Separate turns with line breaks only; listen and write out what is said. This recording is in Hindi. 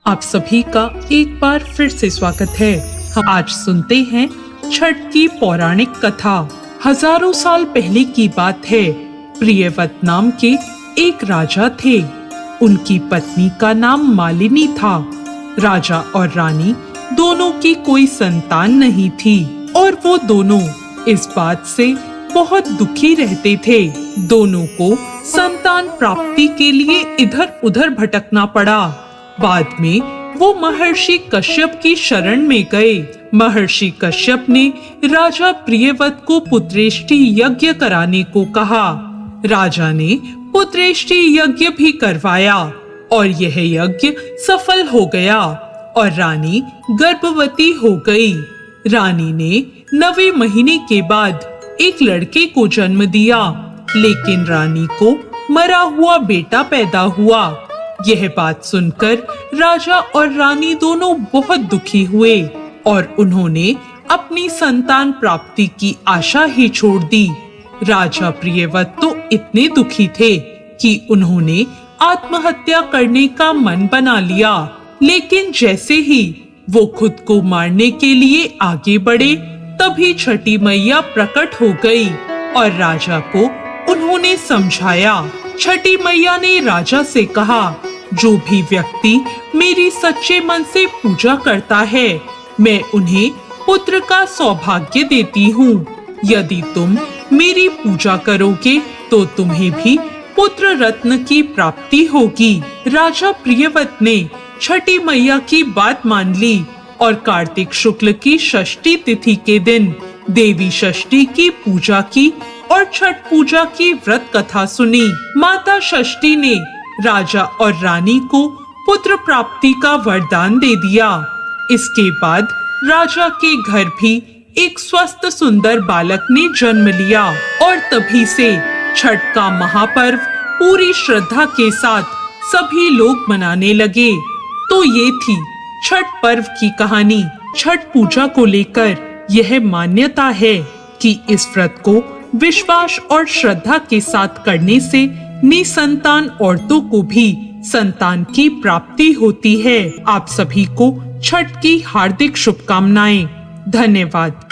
आप सभी का एक बार फिर से स्वागत है। हम आज सुनते हैं छठ की पौराणिक कथा। हजारों साल पहले की बात है। प्रियव्रत नाम के एक राजा थे। उनकी पत्नी का नाम मालिनी था। राजा और रानी दोनों की कोई संतान नहीं थी और वो दोनों इस बात से बहुत दुखी रहते थे। दोनों को संतान प्राप्ति के लिए इधर उधर भटकना पड़ा। बाद में वो महर्षि कश्यप की शरण में गए। महर्षि कश्यप ने राजा प्रियव्रत को पुत्रेष्टि यज्ञ कराने को कहा। राजा ने पुत्रेष्टि यज्ञ भी करवाया और यह यज्ञ सफल हो गया और रानी गर्भवती हो गई। रानी ने 9वें महीने के बाद एक लड़के को जन्म दिया, लेकिन रानी को मरा हुआ बेटा पैदा हुआ। यह बात सुनकर राजा और रानी दोनों बहुत दुखी हुए और उन्होंने अपनी संतान प्राप्ति की आशा ही छोड़ दी। राजा प्रियव्रत तो इतने दुखी थे कि उन्होंने आत्महत्या करने का मन बना लिया, लेकिन जैसे ही वो खुद को मारने के लिए आगे बढ़े, तभी छठी मैया प्रकट हो गई और राजा को उन्होंने समझाया। छठी मैया ने राजा से कहा, जो भी व्यक्ति मेरी सच्चे मन से पूजा करता है, मैं उन्हें पुत्र का सौभाग्य देती हूँ। यदि तुम मेरी पूजा करोगे तो तुम्हें भी पुत्र रत्न की प्राप्ति होगी। राजा प्रियव्रत ने छठी मैया की बात मान ली और कार्तिक शुक्ल की षष्ठी तिथि के दिन देवी षष्ठी की पूजा की और छठ पूजा की व्रत कथा सुनी। माता षष्ठी ने राजा और रानी को पुत्र प्राप्ति का वरदान दे दिया। इसके बाद राजा के घर भी एक स्वस्थ सुंदर बालक ने जन्म लिया और तभी से छठ का महापर्व पूरी श्रद्धा के साथ सभी लोग मनाने लगे। तो ये थी छठ पर्व की कहानी। छठ पूजा को लेकर यह मान्यता है कि इस व्रत को विश्वास और श्रद्धा के साथ करने से निसंतान औरतों को भी संतान की प्राप्ति होती है। आप सभी को छठ की हार्दिक शुभकामनाएं। धन्यवाद।